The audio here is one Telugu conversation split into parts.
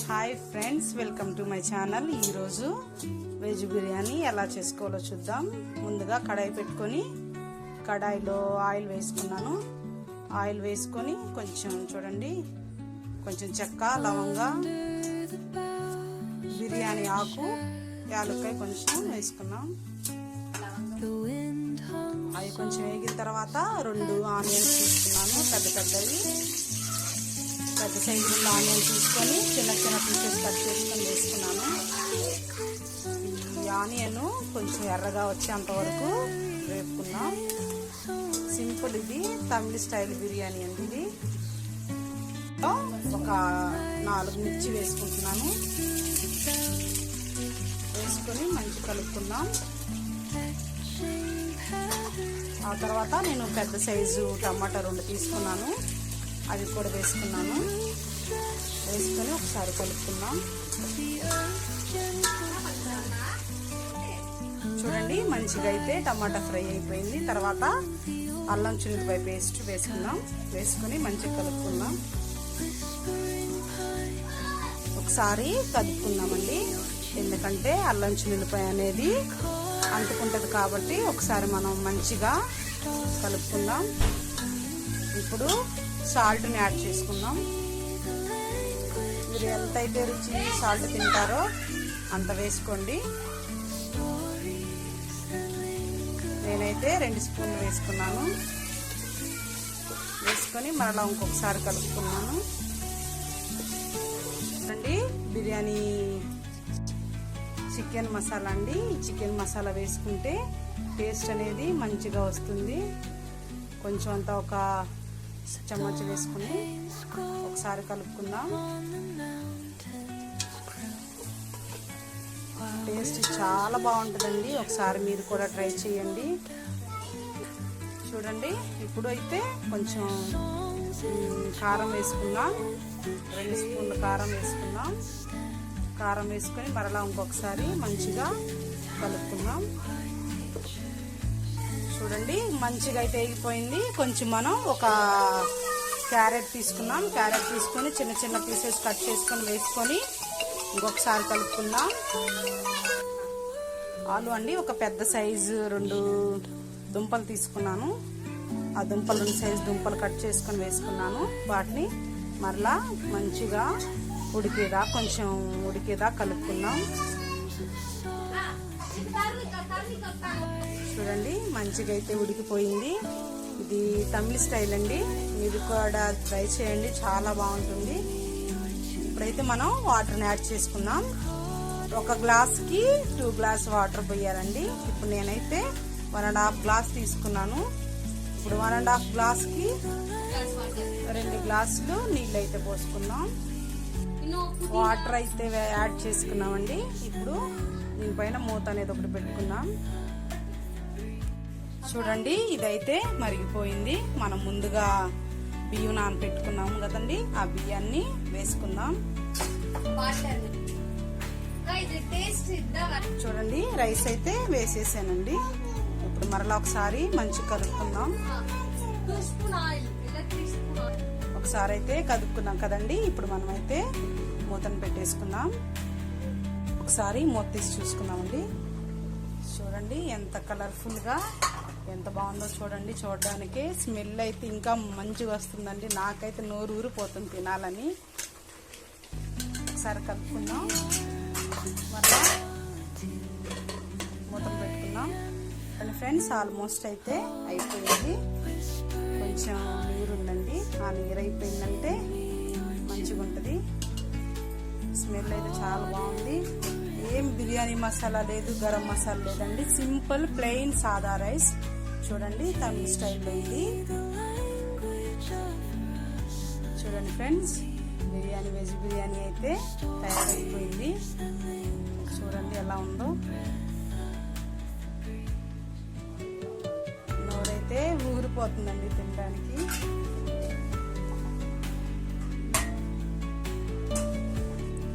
Hi friends, welcome to my channel. ఈరోజు వెజ్ బిర్యానీ ఎలా చేసుకోవాలో చూద్దాం. ముందుగా కడాయి పెట్టుకొని కడాయిలో ఆయిల్ వేసుకున్నాను. ఆయిల్ వేసుకొని కొంచెం చూడండి, కొంచెం చెక్క, లవంగా, బిర్యానీ ఆకు, యాలక్కాయ కొంచెం వేసుకున్నాం. అవి కొంచెం వేగిన తర్వాత 2 ఆనియన్స్ తీసుకున్నాను, పెద్దవి. పెద్ద సైజు ఆనియన్ తీసుకొని చిన్న పీసెస్ కట్ చేసుకొని వేసుకున్నాను. ఈ ఆనియన్ కొంచెం ఎర్రగా వచ్చేంత వరకు వేపుకున్నాం. సింపుల్, ఇది తమిళ స్టైల్ బిర్యానీ అండి. ఇది ఒక 4 మిర్చి వేసుకుంటున్నాను. వేసుకొని మంచి కలుపుకున్నాం. ఆ తర్వాత నేను పెద్ద సైజు టమాటా 2 తీసుకున్నాను, అది కూడా వేసుకున్నాను. వేసుకొని ఒకసారి కలుపుకున్నాం. చూడండి, మంచిగా అయితే టమాటా ఫ్రై అయిపోయింది. తర్వాత అల్లం చిన్నులపాయ పేస్ట్ వేసుకున్నాం. వేసుకొని మంచిగా కలుపుకున్నాం. ఒకసారి కలుపుకున్నామండి, ఎందుకంటే అల్లం చిన్నులపాయ అనేది అంటుకుంటుంది కాబట్టి ఒకసారి మనం మంచిగా కలుపుకుందాం. ఇప్పుడు సాల్ట్ని యాడ్ చేసుకుందాం. మీరు ఎంతైతే రుచి సాల్ట్ తింటారో అంత వేసుకోండి. నేనైతే 2 స్పూన్లు వేసుకున్నాను. వేసుకొని మరలా ఇంకొకసారి కలుపుకున్నాను. అండి, బిర్యానీ చికెన్ మసాలా అండి. చికెన్ మసాలా వేసుకుంటే టేస్ట్ అనేది మంచిగా వస్తుంది. కొంచెం అంతా ఒక చెంచా వేసుకుని ఒకసారి కలుపుకుందాం. టేస్ట్ చాలా బాగుంటుందండి. ఒకసారి మీరు కూడా ట్రై చేయండి. చూడండి, ఇప్పుడు అయితే కొంచెం కారం వేసుకుందాం. 2 స్పూన్ల కారం వేసుకుందాం. కారం వేసుకొని మరలా ఇంకొకసారి మంచిగా కలుపుకుందాం. చూడండి, మంచిగా అయితే వేగిపోయింది. కొంచెం మనం ఒక క్యారెట్ తీసుకున్నాం. క్యారెట్ తీసుకొని చిన్న పీసెస్ కట్ చేసుకొని వేసుకొని ఇంకొకసారి కలుపుకుందాం. ఆలు అండి, ఒక పెద్ద సైజు 2 దుంపలు తీసుకున్నాను. ఆ దుంపలు 2 సైజు దుంపలు కట్ చేసుకొని వేసుకున్నాను. వాటిని మరలా మంచిగా కొంచెం ఉడికేదా కలుపుకుందాం. చూడండి, మంచిగా అయితే ఉడికిపోయింది. ఇది తమిళ స్టైల్ అండి, మీరు కూడా ట్రై చేయండి, చాలా బాగుంటుంది. ఇప్పుడైతే మనం వాటర్ని యాడ్ చేసుకుందాం. 1 గ్లాస్కి 2 గ్లాస్ వాటర్ పోయారండి. ఇప్పుడు నేనైతే 1.5 గ్లాస్ తీసుకున్నాను. ఇప్పుడు 1.5 గ్లాస్కి 2 గ్లాసులు నీళ్ళు అయితే పోసుకుందాం. వాటర్ అయితే యాడ్ చేసుకున్నామండి. ఇప్పుడు దీనిపైన మూత అనేది ఒకటి పెట్టుకుందాం. చూడండి, ఇదైతే మరిగిపోయింది. మనం ముందుగా బియ్యం నానబెట్టుకున్నాము కదండి, ఆ బియ్యాన్ని వేసుకుందాం. చూడండి, రైస్ అయితే వేసేసానండి. ఇప్పుడు మరలా ఒకసారి మంచి కలుపుకుందాం. ఒకసారి అయితే కదుపుకున్నాం కదండి. ఇప్పుడు మనమైతే మూతను పెట్టేసుకుందాం. ఒకసారి మూత తీసి చూసుకుందామండి. చూడండి, ఎంత కలర్ఫుల్గా ఎంత బాగుందో చూడండి. చూడడానికి స్మెల్ అయితే ఇంకా మంచిగా వస్తుందండి. నాకైతే నోరు ఊరిపోతుంది తినాలని. ఒకసారి కలుపుకుందాం. మళ్ళా మూతను పెట్టుకుందాం. కానీ ఫ్రెండ్స్, ఆల్మోస్ట్ అయితే అయిపోయింది. కొంచెం నీరు ఉందండి. ఆ నీరు అయిపోయిందంటే మంచిగా ఉంటుంది. స్మెల్ అయితే చాలా బాగుంది. ఏం బిర్యానీ మసాలా లేదు, గరం మసాలా లేదండి. సింపుల్ ప్లెయిన్ సాదా రైస్. చూడండి, తమిళ స్టైల్లో ఇది. చూడండి ఫ్రెండ్స్, బిర్యానీ వెజ్ బిర్యానీ అయితే తయారైపోయింది. చూడండి ఎలా ఉందో. నోరైతే ఊరిపోతుందండి తినడానికి.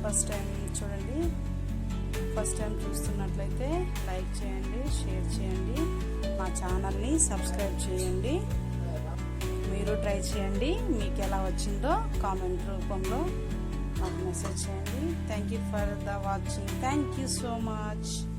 ఫస్ట్ టైం చూడండి, ఫస్ట్ టైం చూస్తున్నట్లయితే లైక్ చేయండి, షేర్ చేయండి, మా ఛానల్ని సబ్స్క్రైబ్ చేయండి. మీరు ట్రై చేయండి. మీకు ఎలా వచ్చిందో కామెంట్ రూపంలో నాకు మెసేజ్ చేయండి. Thank you for the watching. Thank you so much.